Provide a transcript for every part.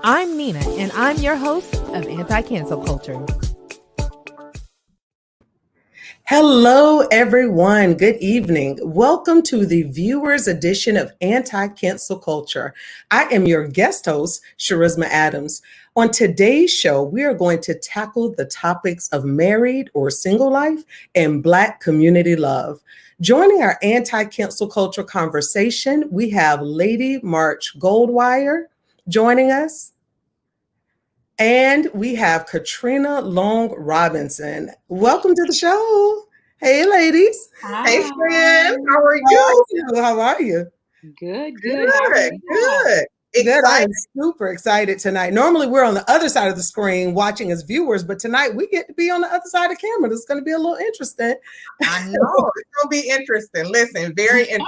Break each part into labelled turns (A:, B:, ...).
A: I'm Nina, and I'm your host of Anti-Cancel Culture.
B: Hello, everyone. Good evening. Welcome to the viewers edition of Anti-Cancel Culture. I am your guest host, Charisma Adams. On today's show, we are going to tackle the topics of married or single life and Black community love. Joining our anti-cancel culture conversation, we have Lady March Goldwire joining us. And we have Katrina Long Robinson. Welcome to the show. Hey, ladies.
C: Hey, friend. How are you?
B: How are you?
C: Good.
B: Good. Good. I am super excited tonight. Normally, we're on the other side of the screen watching as viewers, but tonight we get to be on the other side of the camera. This is going to be a little interesting.
C: I know. It's going to be interesting. Listen, very interesting.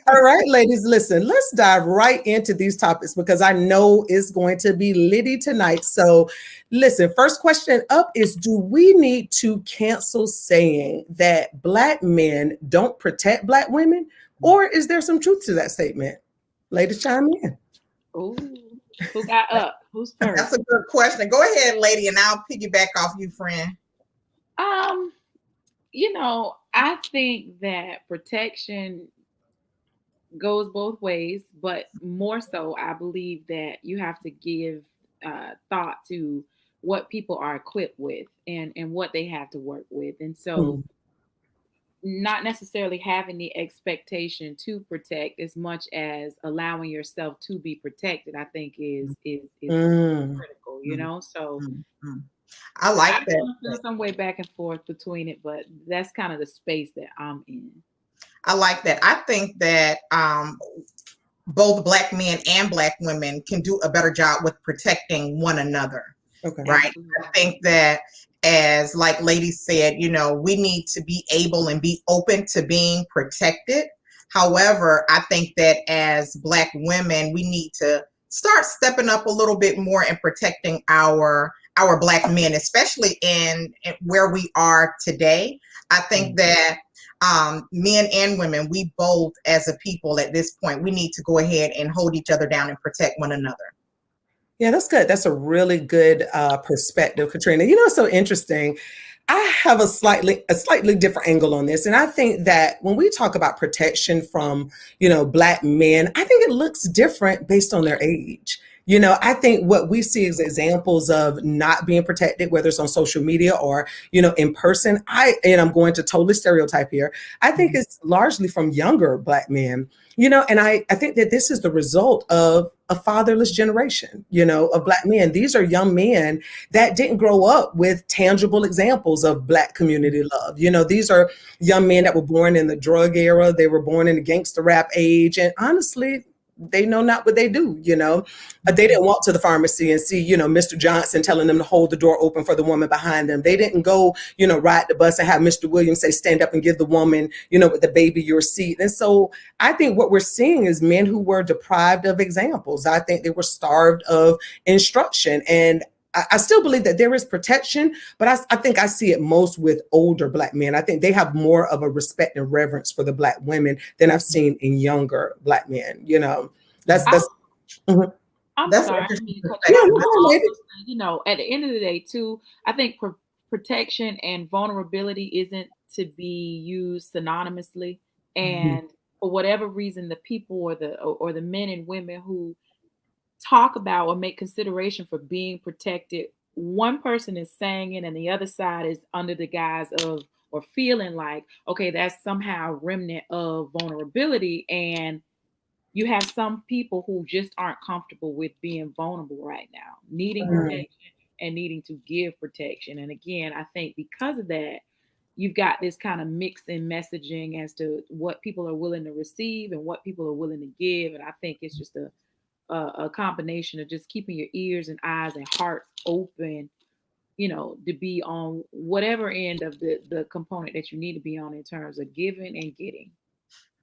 B: All right, ladies, listen, let's dive right into these topics because I know it's going to be litty tonight. So listen, first question up is, do we need to cancel saying that Black men don't protect Black women? Or is there some truth to that statement? Ladies, chime in.
D: Oh, who got up? Who's first?
C: That's a good question. Go ahead, lady, and I'll piggyback off you, friend.
D: I think that protection goes both ways, but more so, I believe that you have to give thought to what people are equipped with and what they have to work with. And so not necessarily having the expectation to protect as much as allowing yourself to be protected, I think is critical, So
C: I like that.
D: I feel some way back and forth between it, but that's kind of the space that I'm in.
C: I like that. I think that both Black men and Black women can do a better job with protecting one another. Okay. Right. Absolutely. I think that, as like lady said, we need to be able and be open to being protected. However, I think that as Black women, we need to start stepping up a little bit more and protecting our Black men, especially in where we are today. I think that men and women, we both as a people at this point, we need to go ahead and hold each other down and protect one another.
B: Yeah, that's good. That's a really good perspective, Katrina. It's so interesting. I have a slightly different angle on this. And I think that when we talk about protection from, Black men, I think it looks different based on their age. I think what we see is examples of not being protected, whether it's on social media or, in person. I'm going to totally stereotype here. I think it's largely from younger Black men, and I think that this is the result of a fatherless generation, of Black men. These are young men that didn't grow up with tangible examples of Black community love. These are young men that were born in the drug era. They were born in the gangster rap age. And honestly, they know not what they do, They didn't walk to the pharmacy and see, Mr. Johnson telling them to hold the door open for the woman behind them. They didn't go, ride the bus and have Mr. Williams say, stand up and give the woman, with the baby your seat. And so I think what we're seeing is men who were deprived of examples. I think they were starved of instruction. And I still believe that there is protection, but I think I see it most with older Black men. I think they have more of a respect and reverence for the Black women than I've seen in younger Black men. That's
D: I'm
B: that's
D: sorry. At the end of the day, too, I think protection and vulnerability isn't to be used synonymously. And for whatever reason, the people or the men and women who talk about or make consideration for being protected, one person is saying it and the other side is under the guise of or feeling like, okay, that's somehow a remnant of vulnerability. And you have some people who just aren't comfortable with being vulnerable right now, needing protection and needing to give protection. And again, I think because of that, you've got this kind of mix in messaging as to what people are willing to receive and what people are willing to give. And I think it's just a combination of just keeping your ears and eyes and heart open, to be on whatever end of the component that you need to be on in terms of giving and getting.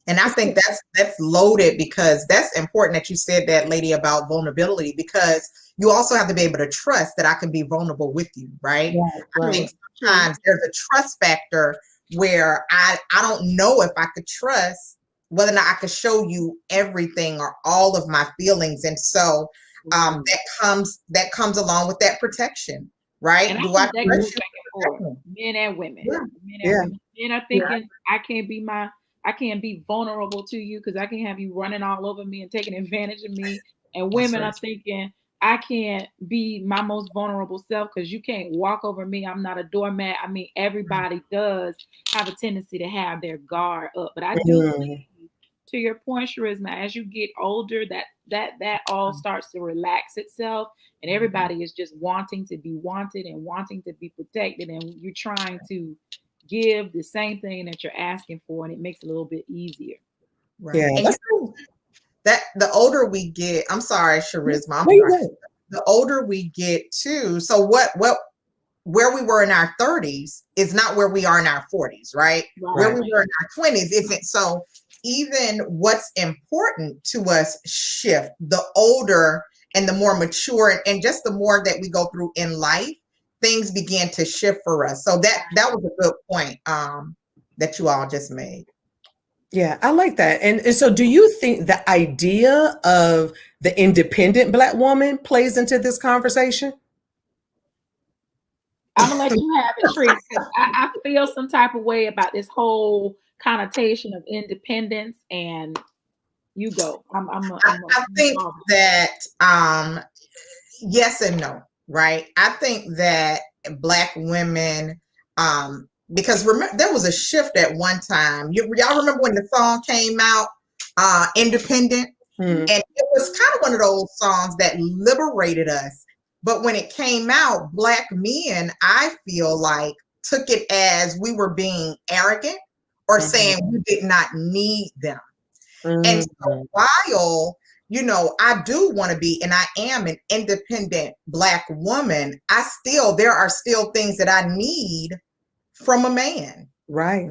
C: And I think that's loaded, because that's important that you said that, lady, about vulnerability, because you also have to be able to trust that I can be vulnerable with you, right? I think sometimes there's a trust factor where I don't know if I could trust whether or not I could show you everything or all of my feelings. And so that comes along with that protection, right?
D: And
C: Do I
D: think that goes back and forth, men and women.
B: Yeah.
D: Men and women. Men are thinking, I can't be vulnerable to you because I can't have you running all over me and taking advantage of me. And women are thinking, I can't be my most vulnerable self because you can't walk over me. I'm not a doormat. I mean, everybody does have a tendency to have their guard up. But I do believe, to your point, Charisma, as you get older, that all starts to relax itself, and everybody is just wanting to be wanted and wanting to be protected, and you're trying to give the same thing that you're asking for, and it makes it a little bit easier.
C: Right. Yeah, and that the older we get, I'm sorry, Charisma. The older we get too. So where we were in our 30s is not where we are in our 40s, right? Where we were in our 20s isn't. So even what's important to us shift. The older and the more mature and just the more that we go through in life, things begin to shift for us. So that was a good point that you all just made.
B: Yeah, I like that. And so do you think the idea of the independent Black woman plays into this conversation?
D: I'm gonna let you have it, Tree, because I feel some type of way about this whole connotation of independence, and you go.
C: I think that yes and no, right? I think that Black women, because remember there was a shift at one time. Y'all remember when the song came out, Independent? And it was kind of one of those songs that liberated us. But when it came out, Black men, I feel like, took it as we were being arrogant or saying we did not need them. And so while, I do want to be, and I am an independent Black woman, there are still things that I need from a man.
B: Right.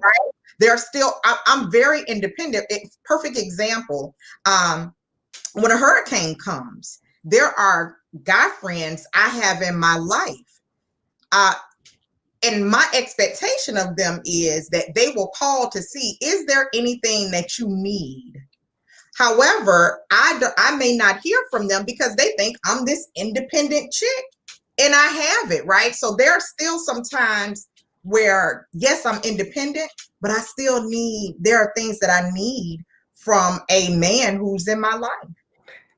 C: There are still, I'm very independent. It's perfect example. When a hurricane comes, there are guy friends I have in my life. And my expectation of them is that they will call to see, is there anything that you need? However, I may not hear from them because they think I'm this independent chick and I have it, right? So there are still some times where, yes, I'm independent, but there are things that I need from a man who's in my life.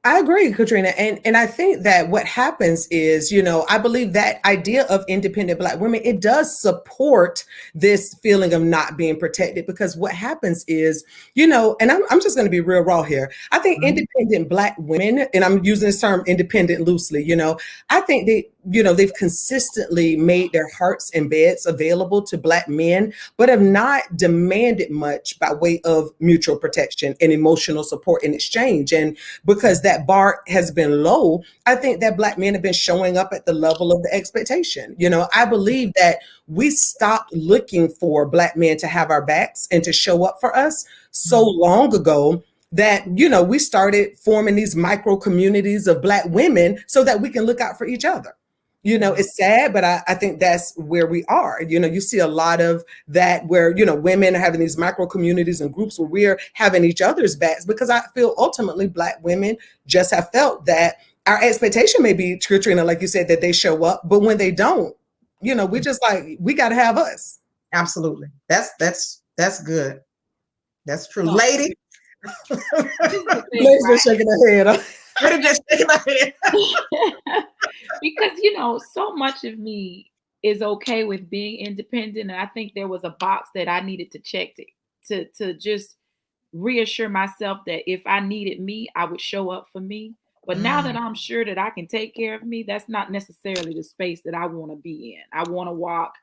B: I agree, Katrina. And I think that what happens is, I believe that idea of independent Black women, it does support this feeling of not being protected, because what happens is, and I'm just going to be real raw here. I think independent Black women, and I'm using this term independent loosely, I think they've consistently made their hearts and beds available to Black men, but have not demanded much by way of mutual protection and emotional support in exchange. And because that bar has been low, I think that Black men have been showing up at the level of the expectation. I believe that we stopped looking for Black men to have our backs and to show up for us so long ago that, we started forming these micro communities of Black women so that we can look out for each other. It's sad, but I think that's where we are. You see a lot of that where, women are having these micro communities and groups where we're having each other's backs, because I feel ultimately Black women just have felt that our expectation may be, Katrina, like you said, that they show up, but when they don't, we just like, we got to have us.
C: Absolutely. That's good. That's true. Lady.
B: Lady's been shaking her head.
D: Because so much of me is okay with being independent, and I think there was a box that I needed to check to just reassure myself that if I needed me, I would show up for me. But now that I'm sure that I can take care of me, that's not necessarily the space that I want to be in. I want to walk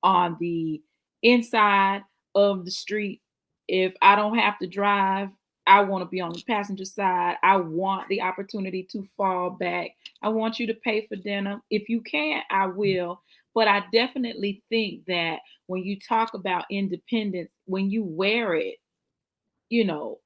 D: on the inside of the street. If I don't have to drive, I want to be on the passenger side. I want the opportunity to fall back. I want you to pay for dinner. If you can't, I will. But I definitely think that when you talk about independence, when you wear it,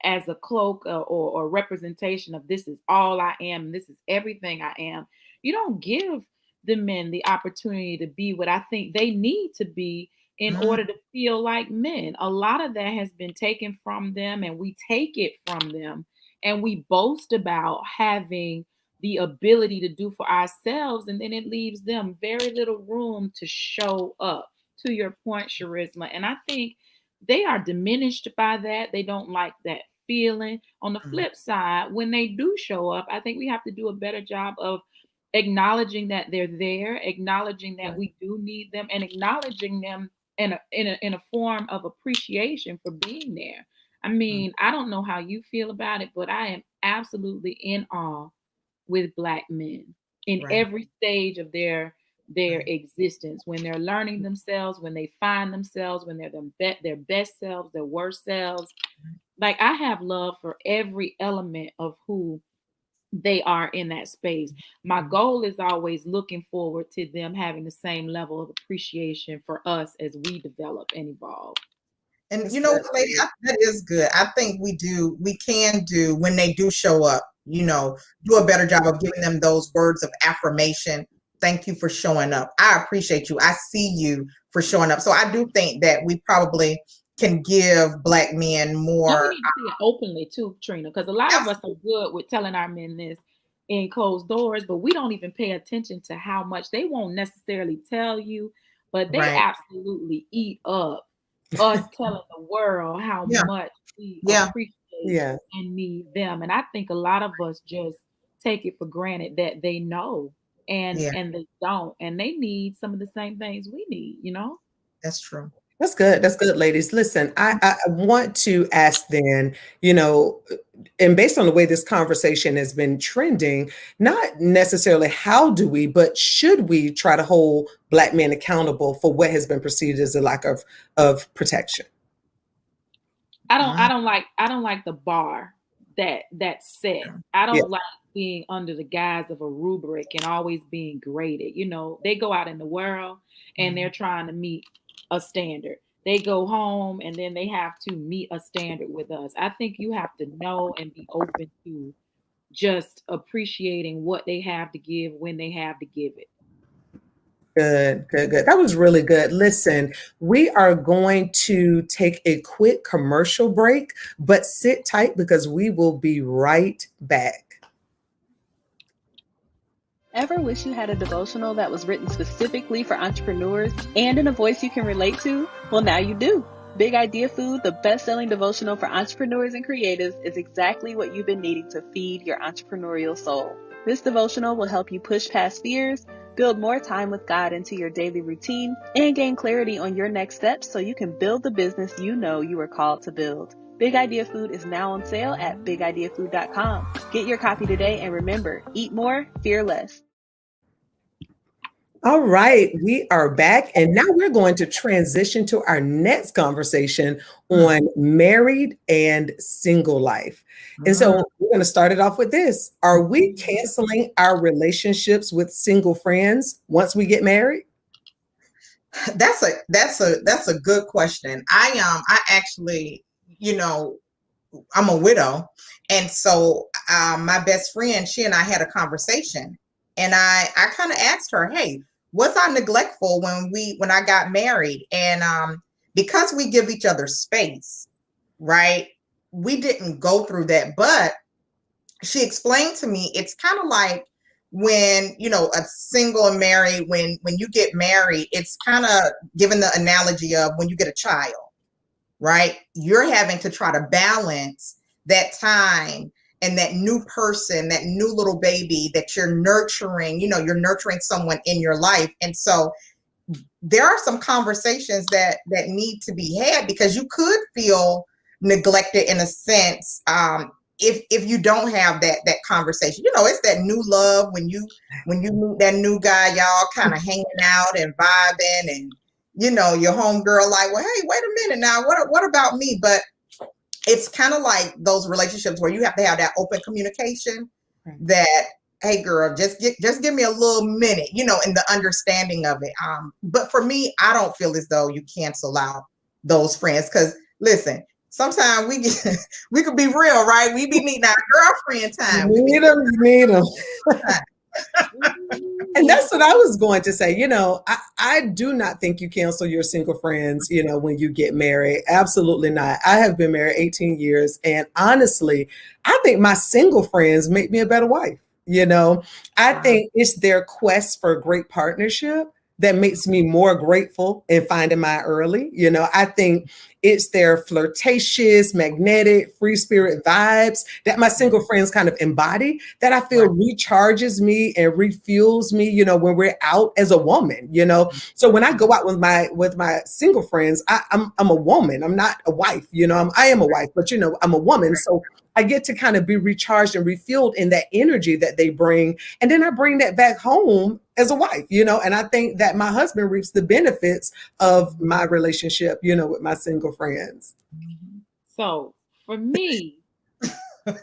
D: as a cloak or representation of this is all I am, this is everything I am, you don't give the men the opportunity to be what I think they need to be in order to feel like men. A lot of that has been taken from them, and we take it from them, and we boast about having the ability to do for ourselves, and then it leaves them very little room to show up. To your point, Charisma, and I think they are diminished by that. They don't like that feeling. On the flip side, when they do show up, I think we have to do a better job of acknowledging that they're there, acknowledging that we do need them, and acknowledging them in a form of appreciation for being there. I mean, I don't know how you feel about it, but I am absolutely in awe with Black men in every stage of their existence, when they're learning themselves, when they find themselves, when they're their best selves, their worst selves. Like, I have love for every element of who they are in that space. My goal is always looking forward to them having the same level of appreciation for us as we develop and evolve.
C: And you know what, lady, that is good. I think we can do, when they do show up, do a better job of giving them those words of affirmation. Thank you for showing up. I appreciate you. I see you for showing up. So I do think that we probably can give Black men more.
D: We need to see it openly too, Trina, because a lot of us are good with telling our men this in closed doors, but we don't even pay attention to how much they won't necessarily tell you, but they absolutely eat up us telling the world how much we appreciate and need them. And I think a lot of us just take it for granted that they know and they don't, and they need some of the same things we need,
C: That's true.
B: That's good. That's good, ladies. Listen, I want to ask then, and based on the way this conversation has been trending, not necessarily how do we, but should we try to hold Black men accountable for what has been perceived as a lack of protection?
D: I don't like the bar that's set. I don't like being under the guise of a rubric and always being graded. They go out in the world and they're trying to meet a standard. They go home and then they have to meet a standard with us. I think you have to know and be open to just appreciating what they have to give when they have to give it.
B: Good. That was really good. Listen, we are going to take a quick commercial break, but sit tight because we will be right back.
E: Ever wish you had a devotional that was written specifically for entrepreneurs and in a voice you can relate to? Well, now you do. Big Idea Food, the best-selling devotional for entrepreneurs and creatives, is exactly what you've been needing to feed your entrepreneurial soul. This devotional will help you push past fears, build more time with God into your daily routine, and gain clarity on your next steps so you can build the business you know you were called to build. Big Idea Food is now on sale at bigideafood.com. Get your copy today, and remember, eat more, fear less.
B: All right, we are back, and now we're going to transition to our next conversation on married and single life. And so we're going to start it off with this. Are we canceling our relationships with single friends once we get married?
C: That's a good question. I actually, I'm a widow. And so my best friend, she and I had a conversation, and I kind of asked her, hey, was I neglectful when I got married? And because we give each other space, right? We didn't go through that, but she explained to me, it's kind of like when, a single and married, when you get married, it's kind of given the analogy of when you get a child, right? You're having to try to balance that time and that new person, that new little baby that you're nurturing, you're nurturing someone in your life. And so there are some conversations that need to be had, because you could feel neglected in a sense if you don't have that conversation. It's that new love when you meet that new guy, y'all kind of hanging out and vibing, and your homegirl like, well, hey, wait a minute now, what about me? But it's kind of like those relationships where you have to have that open communication that, hey girl, just give me a little minute, in the understanding of it. But for me, I don't feel as though you cancel out those friends, because listen, sometimes we could be real, right? We be needing our girlfriend time.
B: You need them. And that's what I was going to say. I do not think you cancel your single friends, when you get married. Absolutely not. I have been married 18 years. And honestly, I think my single friends make me a better wife. I think it's their quest for a great partnership that makes me more grateful in finding my early. I think it's their flirtatious, magnetic, free spirit vibes that my single friends kind of embody that I feel recharges me and refuels me, when we're out as a woman, So when I go out with my single friends, I'm a woman. I'm not a wife, I am a wife, but I'm a woman. So I get to kind of be recharged and refueled in that energy that they bring. And then I bring that back home as a wife, and I think that my husband reaps the benefits of my relationship, with my single friends.
D: So for me,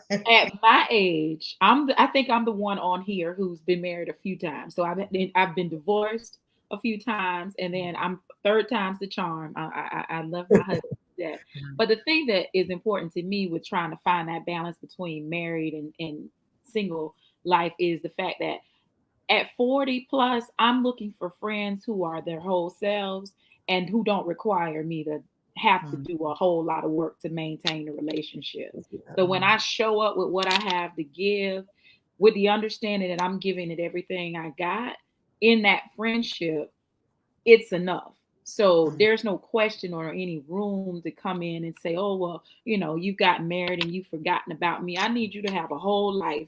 D: at my age, I think I'm the one on here who's been married a few times. So I've been divorced a few times, and then I'm third time's the charm. I love my husband. That. But the thing that is important to me with trying to find that balance between married and single life is the fact that at 40 plus, I'm looking for friends who are their whole selves and who don't require me to have to do a whole lot of work to maintain the relationship. So when I show up with what I have to give, with the understanding that I'm giving it everything I got in that friendship, it's enough. So there's no question or any room to come in and say, oh, well, you got married and you've forgotten about me. I need you to have a whole life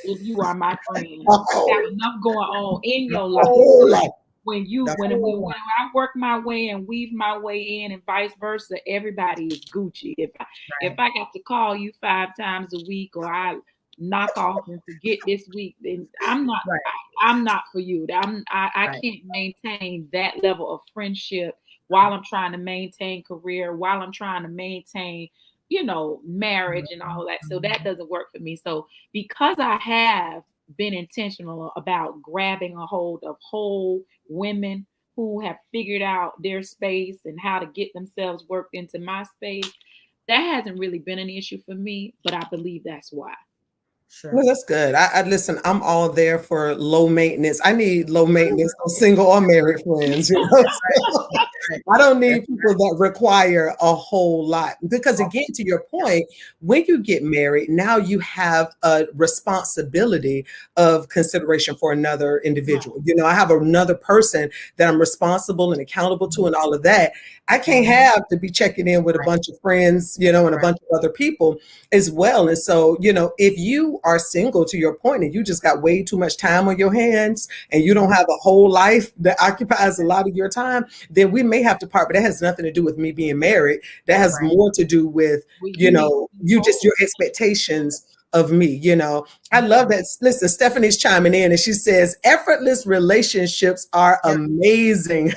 D: if you are my friend. Have enough going on in your life. When I work my way and weave my way in and vice versa, everybody is Gucci. If I got to call you 5 times a week or I knock off and forget this week, then I'm not I'm not for you. I can't maintain that level of friendship while I'm trying to maintain career, while I'm trying to maintain, marriage and all that. So that doesn't work for me. So because I have been intentional about grabbing a hold of whole women who have figured out their space and how to get themselves worked into my space, that hasn't really been an issue for me, but I believe that's why.
B: Sure. Well, that's good. I listen, I'm all there for low maintenance. I need low maintenance single or married friends. I don't need people that require a whole lot. Because again, to your point, when you get married, now you have a responsibility of consideration for another individual. I have another person that I'm responsible and accountable to and all of that. I can't have to be checking in with a bunch of friends, and a bunch of other people as well. And so, if you are single, to your point, and you just got way too much time on your hands and you don't have a whole life that occupies a lot of your time, then we may have to part. But that has nothing to do with me being married. That has more to do with, your expectations of me. I love that. Listen, Stephanie's chiming in and she says, effortless relationships are amazing.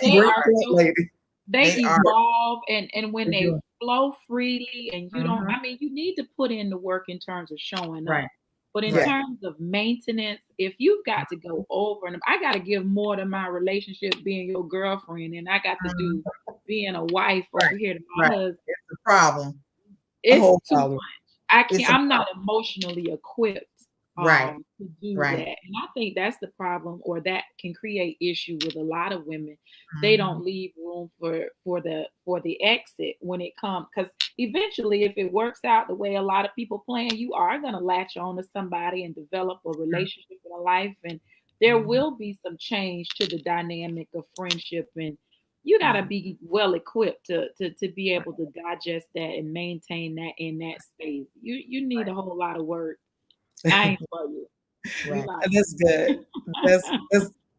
D: They evolve and when they flow freely and you don't, you need to put in the work in terms of showing up. But in terms of maintenance, if you've got to go over and I got to give more to my relationship being your girlfriend and I got to do being a wife over here to my husband.
C: It's a problem.
D: It's too much. I'm not emotionally equipped to do that. And I think that's the problem, or that can create issue with a lot of women. They don't leave room for the exit when it comes, because eventually if it works out the way a lot of people plan, you are going to latch on to somebody and develop a relationship in a life, and there will be some change to the dynamic of friendship, and you got to be well equipped to be able to digest that and maintain that in that space. You need a whole lot of work. I ain't for you.
B: That's good.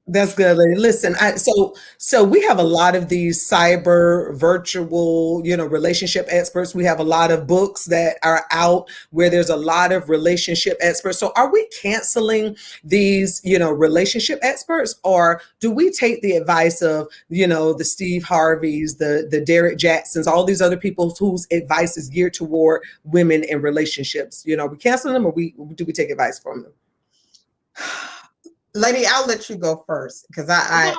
B: That's good, lady. Listen, so we have a lot of these cyber virtual, relationship experts. We have a lot of books that are out where there's a lot of relationship experts. So are we canceling these, relationship experts, or do we take the advice of, the Steve Harveys, the Derek Jacksons, all these other people whose advice is geared toward women in relationships? Are we canceling them, or do we take advice from them?
C: Lady, I'll let you go first because I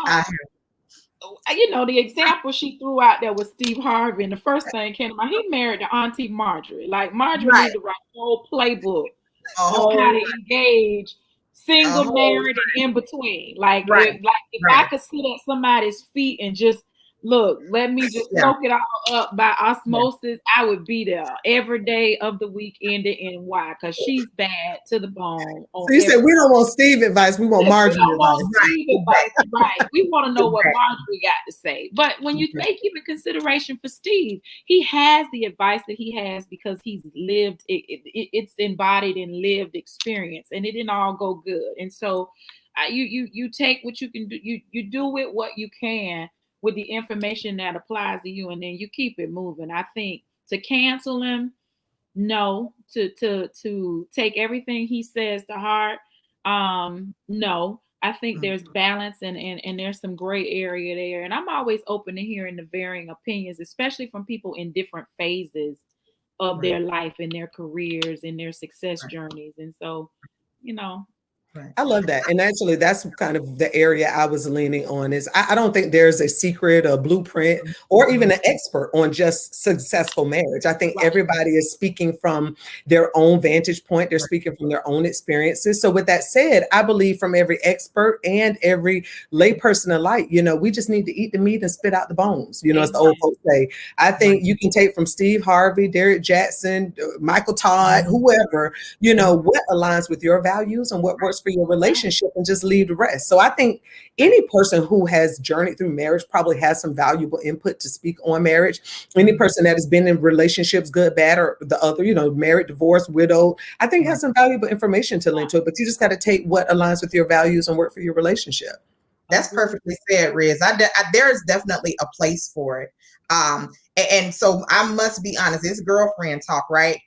D: the example she threw out there was Steve Harvey, and the first thing came to mind, he married to Auntie Marjorie. Like Marjorie needed to write a whole playbook on how to engage single, married, and in between. Like, if I could sit at somebody's feet and just look, let me just soak it all up by osmosis, I would be there every day of the week, end to end. Why? Because she's bad to the bone.
B: So you said we don't want Steve advice, we want Marjorie
D: advice. Right. We want to know what Marjorie got to say. But when you take him in consideration for Steve, he has the advice that he has because he's lived it's embodied in lived experience, and it didn't all go good. And so you take what you can do, you do with what you can with the information that applies to you, and then you keep it moving. I think to cancel him, no. To take everything he says to heart, no. I think there's balance and there's some gray area there. And I'm always open to hearing the varying opinions, especially from people in different phases of their life and their careers and their success journeys. And so,
B: I love that. And actually, that's kind of the area I was leaning on is I don't think there's a secret, a blueprint, or even an expert on just successful marriage. I think everybody is speaking from their own vantage point. They're speaking from their own experiences. So with that said, I believe from every expert and every layperson alike, we just need to eat the meat and spit out the bones, as the old folks say. I think you can take from Steve Harvey, Derek Jackson, Michael Todd, whoever, what aligns with your values and what works for your relationship, and just leave the rest. So I think any person who has journeyed through marriage probably has some valuable input to speak on marriage. Any person that has been in relationships, good, bad, or the other, married, divorced, widowed, I think has some valuable information to lend to it, but you just got to take what aligns with your values and work for your relationship.
C: That's perfectly said, Riz. There is definitely a place for it. And so I must be honest, it's girlfriend talk, right?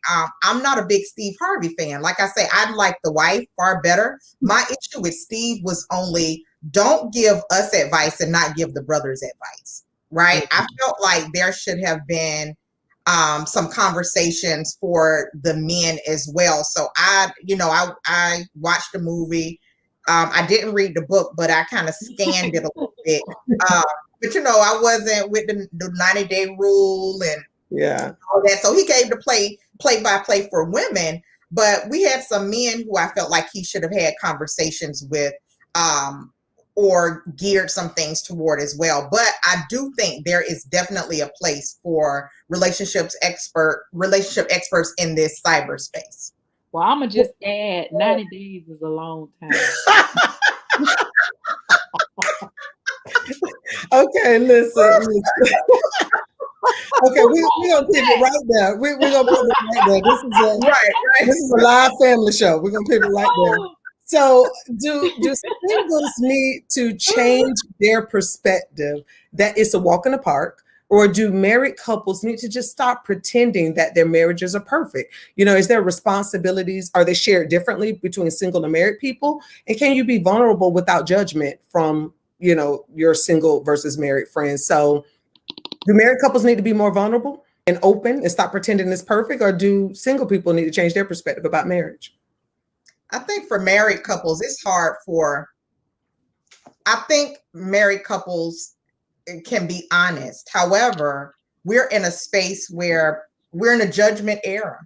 C: I'm not a big Steve Harvey fan. Like I say, I like the wife far better. My issue with Steve was only don't give us advice and not give the brothers advice, right? I felt like there should have been some conversations for the men as well. So I watched the movie. I didn't read the book, but I kind of scanned it a little bit. But I wasn't with the 90-day rule and all that. So he gave the play-by-play for women, but we had some men who I felt like he should have had conversations with or geared some things toward as well. But I do think there is definitely a place for relationship experts in this cyberspace.
D: Well, I'm going to just add 90 days is a long time.
B: Okay, listen. Okay, we're gonna pivot right there. We're gonna pivot right there. This is a live family show. We're gonna pivot right there. So, do singles need to change their perspective that it's a walk in the park, or do married couples need to just stop pretending that their marriages are perfect? Is there responsibilities? Are they shared differently between single and married people? And can you be vulnerable without judgment from your single versus married friends? So do married couples need to be more vulnerable and open and stop pretending it's perfect, or do single people need to change their perspective about marriage?
C: I think for married couples, it's hard I think married couples can be honest. However, we're in a space where we're in a judgment era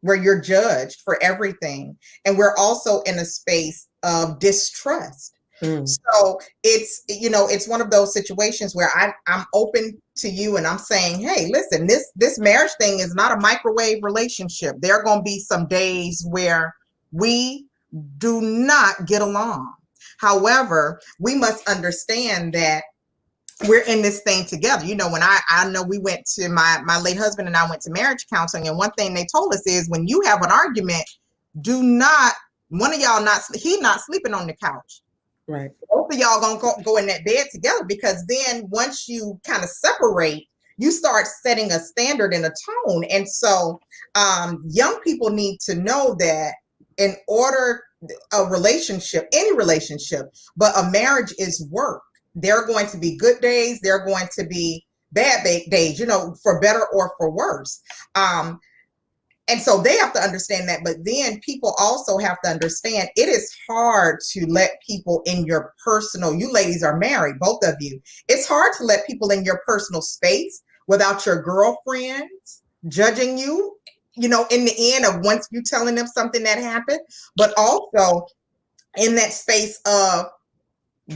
C: where you're judged for everything. And we're also in a space of distrust. So it's one of those situations where I'm open to you and I'm saying, hey, listen, this marriage thing is not a microwave relationship. There are going to be some days where we do not get along. However, we must understand that we're in this thing together. When I know we went to my late husband and I went to marriage counseling, and one thing they told us is when you have an argument, one of y'all he's not sleeping on the couch.
B: Right.
C: Both of y'all gonna go in that bed together, because then once you kind of separate, you start setting a standard and a tone. And so young people need to know that in order a relationship, any relationship, but a marriage is work. There are going to be good days. There are going to be bad days, for better or for worse. And so they have to understand that. But then people also have to understand it is hard to let people in your personal, you ladies are married, both of you. It's hard to let people in your personal space without your girlfriends judging you, in the end of once you telling them something that happened. But also in that space of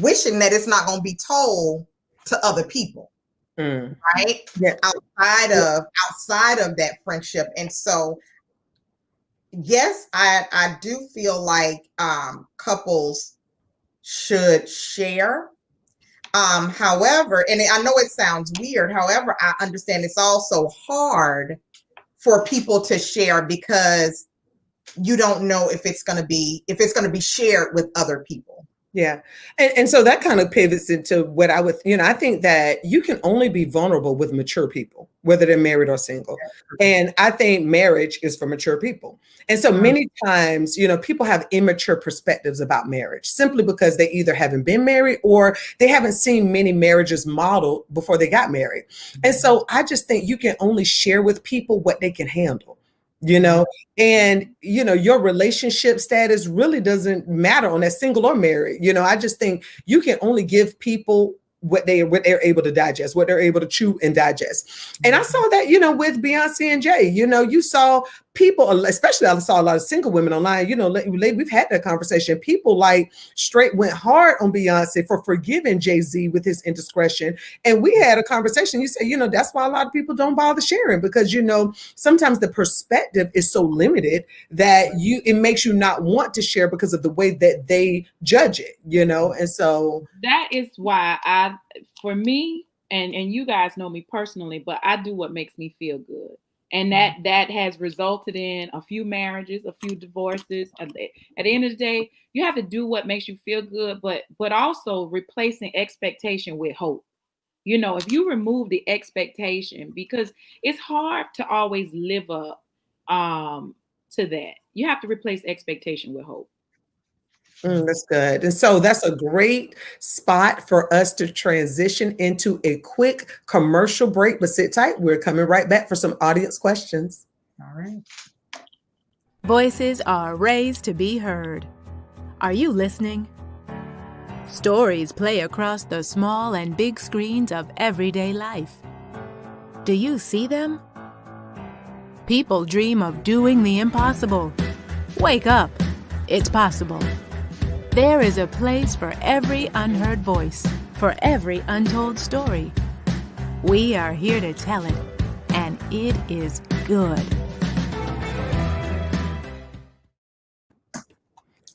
C: wishing that it's not going to be told to other people, right?
B: Yeah.
C: Outside of that friendship. And so, yes, I do feel like couples should share. However, and I know it sounds weird. However, I understand it's also hard for people to share because you don't know if it's going to be shared with other people.
B: Yeah. And so that kind of pivots into what I would, I think that you can only be vulnerable with mature people, whether they're married or single. And I think marriage is for mature people. And so many times, people have immature perspectives about marriage simply because they either haven't been married or they haven't seen many marriages modeled before they got married. And so I just think you can only share with people what they can handle. And your relationship status really doesn't matter on that, single or married. I just think you can only give people what they're able to digest, what they're able to chew and digest. And I saw that, with Beyonce and Jay. You saw people, especially I saw a lot of single women online, we've had that conversation. People like straight went hard on Beyonce for forgiving Jay-Z with his indiscretion. And we had a conversation. You say, that's why a lot of people don't bother sharing, because, sometimes the perspective is so limited that it makes you not want to share because of the way that they judge it, and so.
D: That is why for me, and you guys know me personally, but I do what makes me feel good. And that has resulted in a few marriages, a few divorces. At the end of the day, you have to do what makes you feel good, but also replacing expectation with hope. If you remove the expectation, because it's hard to always live up to that. You have to replace expectation with hope.
B: That's good. And so that's a great spot for us to transition into a quick commercial break, but sit tight. We're coming right back for some audience questions.
C: All right.
A: Voices are raised to be heard. Are you listening? Stories play across the small and big screens of everyday life. Do you see them? People dream of doing the impossible. Wake up. It's possible. There is a place for every unheard voice, for every untold story. We are here to tell it, and it is good.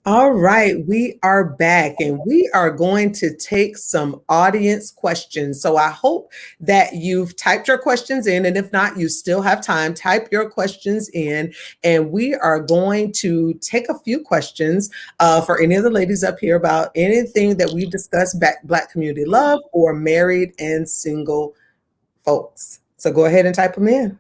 B: All right, we are back and we are going to take some audience questions. So I hope that you've typed your questions in, and if not, you still have time. Type your questions in, and we are going to take a few questions for any of the ladies up here about anything that we've discussed, Black community love or married and single folks. So go ahead and type them in.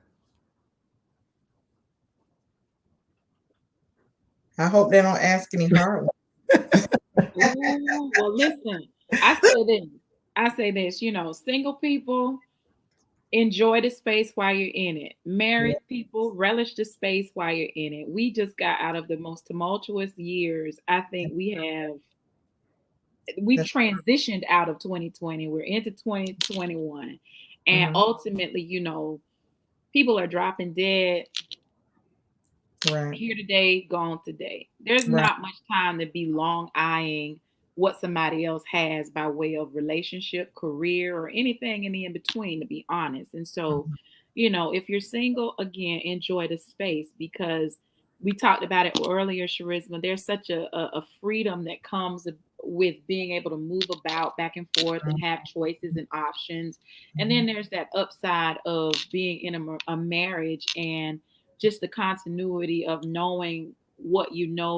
C: I hope they don't ask any hard ones.
D: Well, listen, I say this, single people, enjoy the space while you're in it. Married people, relish the space while you're in it. We just got out of the most tumultuous years. I think we've transitioned out of 2020. We're into 2021. And ultimately, people are dropping dead. Right. Here today, gone today. There's not much time to be long eyeing what somebody else has by way of relationship, career, or anything in the in between, to be honest. And so, if you're single, again, enjoy the space, because we talked about it earlier, Charisma. There's such a freedom that comes with being able to move about back and forth and have choices and options. And then there's that upside of being in a marriage and just the continuity of knowing what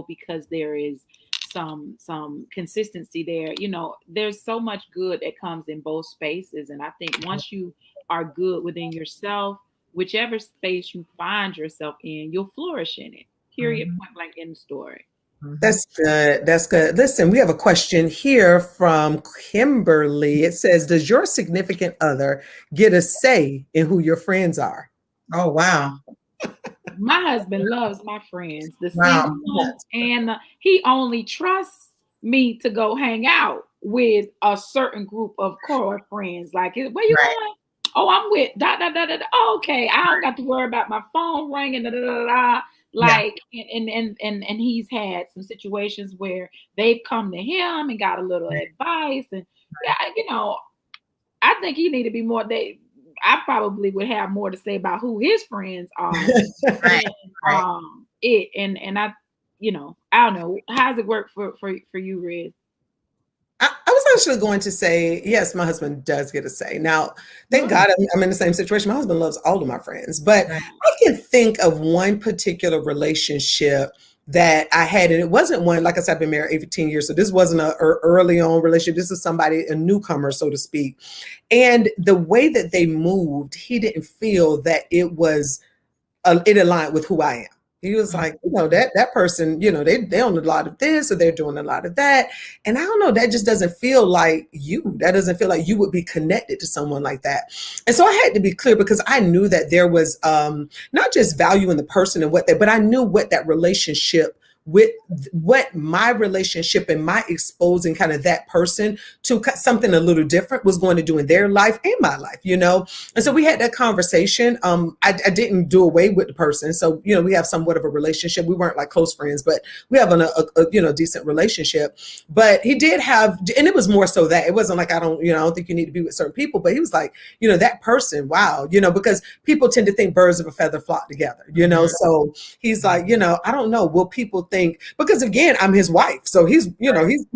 D: because there is some consistency there. There's so much good that comes in both spaces. And I think once you are good within yourself, whichever space you find yourself in, you'll flourish in it. Period. Point blank, in the story.
B: That's good. That's good. Listen, we have a question here from Kimberly. It says, does your significant other get a say in who your friends are?
C: Oh, wow.
D: My husband loves my friends, the single ones, and he only trusts me to go hang out with a certain group of core friends. Like, where you going? Oh, I'm with da da da da. Oh, okay, I don't got to worry about my phone ringing. Da, da, da, da. Like, and he's had some situations where they've come to him and got a little advice, and I think he need to be more. I probably would have more to say about who his friends are. And I, I don't know. How does it work for you, Red?
B: I was actually going to say, yes, my husband does get a say. Now, thank God I'm in the same situation. My husband loves all of my friends, but I can think of one particular relationship that I had, and it wasn't one, like I said, I've been married 18 years. So this wasn't an early on relationship. This is somebody, a newcomer, so to speak. And the way that they moved, he didn't feel that it aligned with who I am. He was like, that person, they own a lot of this, or they're doing a lot of that. And I don't know, that just doesn't feel like you. That doesn't feel like you would be connected to someone like that. And so I had to be clear, because I knew that there was not just value in the person and but I knew what that relationship, with what my relationship and my exposing kind of that person to something a little different was going to do in their life and my life, And so we had that conversation. I didn't do away with the person. So, we have somewhat of a relationship. We weren't like close friends, but we have a decent relationship. But he did have, and it was more so that it wasn't like, I don't think you need to be with certain people, but he was like, that person, wow, because people tend to think birds of a feather flock together, So he's like, I don't know, will people think, because again, I'm his wife. So he's, he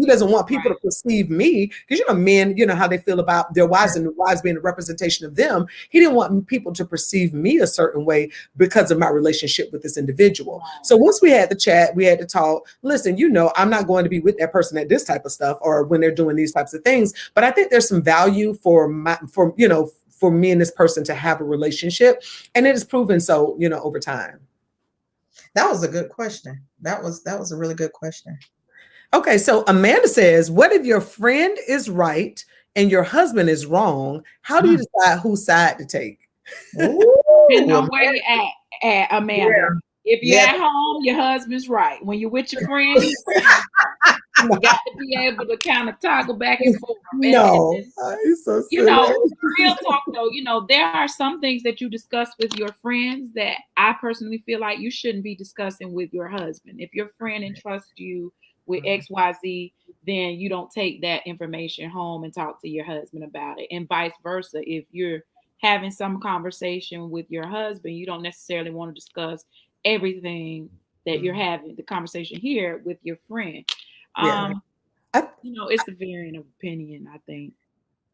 B: doesn't want people to perceive me, because, men, how they feel about their wives, and the wives being a representation of them. He didn't want people to perceive me a certain way because of my relationship with this individual. So once we had the chat, we had to talk, listen, I'm not going to be with that person at this type of stuff, or when they're doing these types of things. But I think there's some value for me and this person to have a relationship. And it has proven so, over time.
C: That was a good question. That was a really good question.
B: Okay, so Amanda says, what if your friend is right and your husband is wrong? How do you decide whose side to take?
D: Depends on where you at, Amanda. Yeah. If you're at home, your husband's right. When you're with your friends, you got to be able to kind of toggle back and forth.
B: He's so silly.
D: Real talk though, there are some things that you discuss with your friends that I personally feel like you shouldn't be discussing with your husband. If your friend entrusts you with XYZ, then you don't take that information home and talk to your husband about it, and vice versa. If you're having some conversation with your husband, you don't necessarily want to discuss everything that you're having the conversation here with your friend. It's a varying opinion, I think.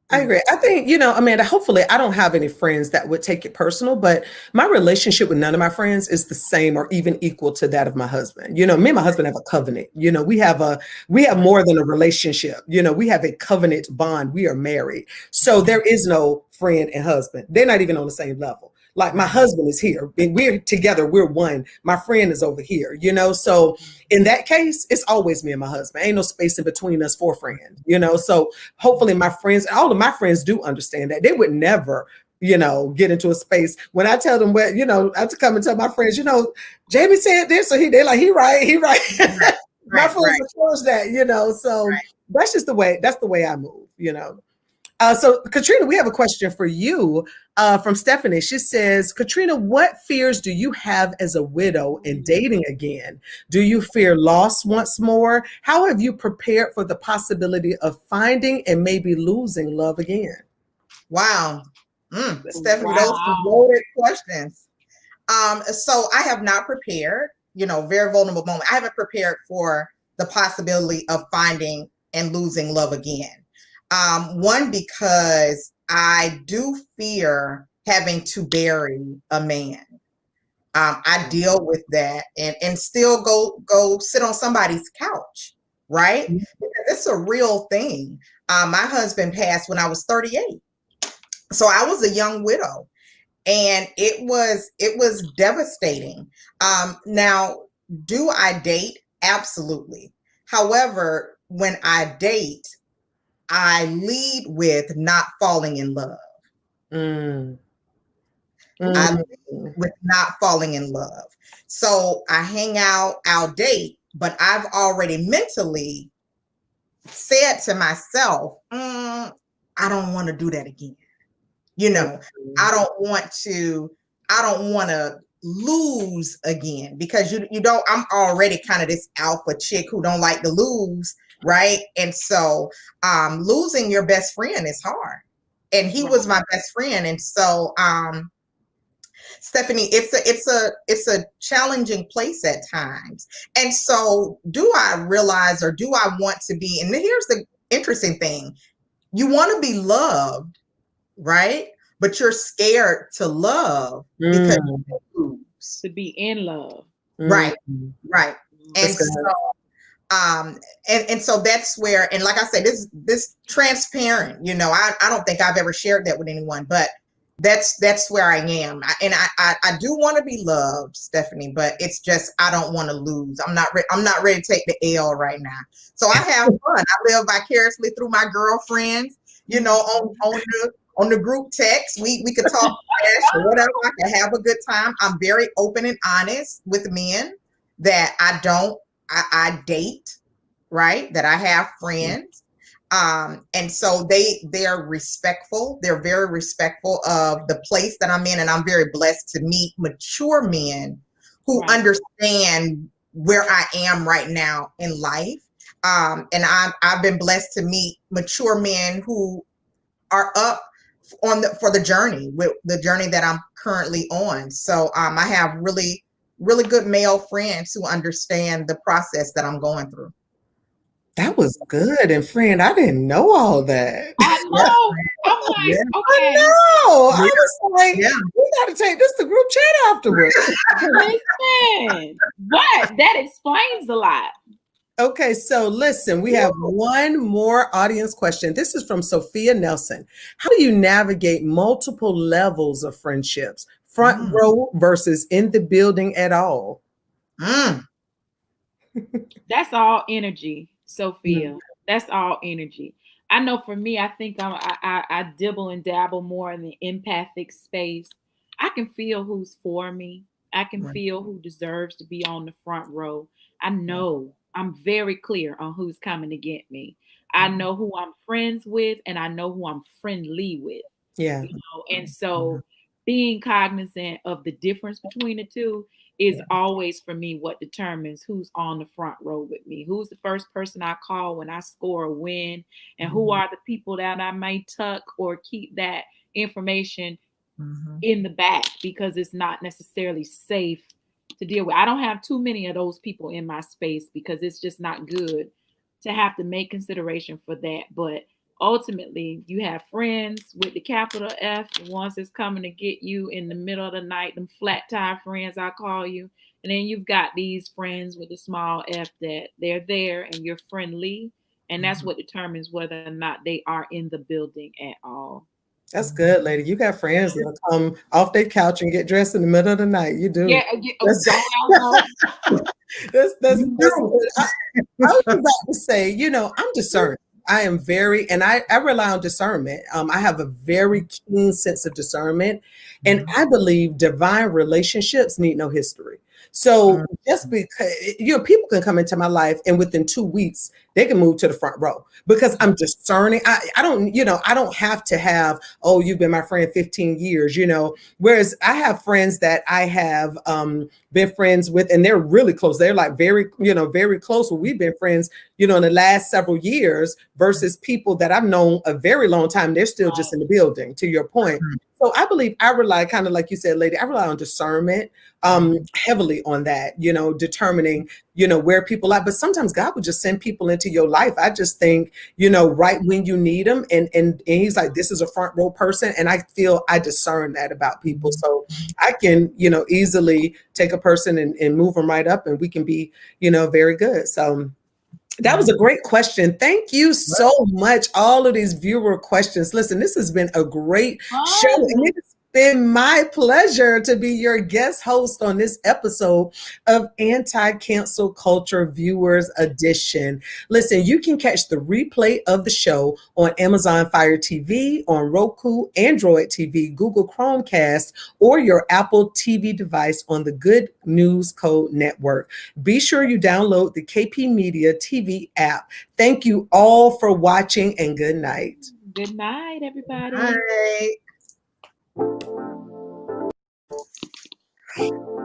B: I agree. I think, Amanda, hopefully I don't have any friends that would take it personal, but my relationship with none of my friends is the same or even equal to that of my husband. Me and my husband have a covenant. We have more than a relationship. We have a covenant bond. We are married. So there is no friend and husband. They're not even on the same level. Like, my husband is here, and we're together, we're one. My friend is over here, So in that case, it's always me and my husband. Ain't no space in between us for friends, So hopefully my friends, all of my friends do understand that. They would never, get into a space when I tell them what, I have to come and tell my friends, Jamie said this, so they're like, he right. My friends are towards that, So that's just the way I move, So Katrina, we have a question for you from Stephanie. She says, Katrina, what fears do you have as a widow in dating again? Do you fear loss once more? How have you prepared for the possibility of finding and maybe losing love again?
C: Wow. Stephanie, those are loaded questions. So I have not prepared, very vulnerable moment. I haven't prepared for the possibility of finding and losing love again. One, because I do fear having to bury a man. I deal with that and still go sit on somebody's couch, right? Because it's a real thing. My husband passed when I was 38. So I was a young widow, and it was devastating. Now, do I date? Absolutely. However, when I date, I lead with not falling in love. I lead with not falling in love. So I hang out, I'll date, but I've already mentally said to myself, I don't want to do that again. I don't want to lose again, because you don't, I'm already kind of this alpha chick who don't like to lose, right? And so losing your best friend is hard. And he was my best friend. And so Stephanie, it's a challenging place at times. And so do I realize, or do I want to be, and here's the interesting thing, you want to be loved, right? But you're scared to love because you lose.
D: To be in love.
C: Right. And so and so that's where, and like I said, this transparent, you know, I don't think I've ever shared that with anyone, but that's where I am. I do want to be loved, Stephanie, but it's just, I don't want to lose. I'm not ready to take the L right now. So I have fun. I live vicariously through my girlfriends, you know, on the group text. We could talk trash or whatever. I can have a good time. I'm very open and honest with men that I date, right? That I have friends. And so they're respectful. They're very respectful of the place that I'm in. And I'm very blessed to meet mature men who understand where I am right now in life. And I've been blessed to meet mature men who are up for the journey, with the journey that I'm currently on. So I have really, really good male friends who understand the process that I'm going through.
B: That was good. And friend, I didn't know all that.
D: I know. I'm like, okay.
B: I know. I was like, we got to take this to group chat afterwards.
D: Listen, but that explains a lot.
B: Okay, so listen, we have one more audience question. This is from Sophia Nelson. How do you navigate multiple levels of friendships, front row versus in the building at all?
D: That's all energy, Sophia. That's all energy. I know for me, I think I dibble and dabble more in the empathic space. I can feel who's for me. I can feel who deserves to be on the front row. I know. I'm very clear on who's coming to get me. I know who I'm friends with, and I know who I'm friendly with.
B: Yeah.
D: You know? And so being cognizant of the difference between the two is always, for me, what determines who's on the front row with me. Who's the first person I call when I score a win, and who are the people that I may tuck or keep that information in the back because it's not necessarily safe to deal with. I don't have too many of those people in my space because it's just not good to have to make consideration for that. But ultimately, you have friends with the capital F, the ones that's coming to get you in the middle of the night, them flat tire friends I call you. And then you've got these friends with a small f that they're there and you're friendly. And that's what determines whether or not they are in the building at all.
B: That's good, lady. You got friends that'll come off their couch and get dressed in the middle of the night. You do.
D: Yeah. That's good.
B: I was about to say, you know, I'm discerning. I am very, and I rely on discernment. I have a very keen sense of discernment, and I believe divine relationships need no history. So just because, you know, people can come into my life and within 2 weeks, they can move to the front row because I'm discerning. I don't have to have, oh, you've been my friend 15 years, you know, whereas I have friends that I have been friends with and they're really close. They're like very close. Well, we've been friends, you know, in the last several years versus people that I've known a very long time. They're still just in the building, to your point. So I believe I rely, kind of like you said, lady, I rely on discernment heavily on that, you know, determining, you know, where people are. But sometimes God would just send people into your life. I just think, you know, right when you need them. And he's like, this is a front row person. And I feel I discern that about people. So I can, you know, easily take a person and move them right up and we can be, you know, very good. So that was a great question. Thank you so much. All of these viewer questions. Listen, this has been a great show. And it's been my pleasure to be your guest host on this episode of Anti-Cancel Culture Viewers Edition. Listen, you can catch the replay of the show on Amazon Fire TV, on Roku, Android TV, Google Chromecast, or your Apple TV device on the Good News Code Network. Be sure you download the KP Media TV app. Thank you all for watching and good night.
D: Good night, everybody.
C: Bye.
B: Bye.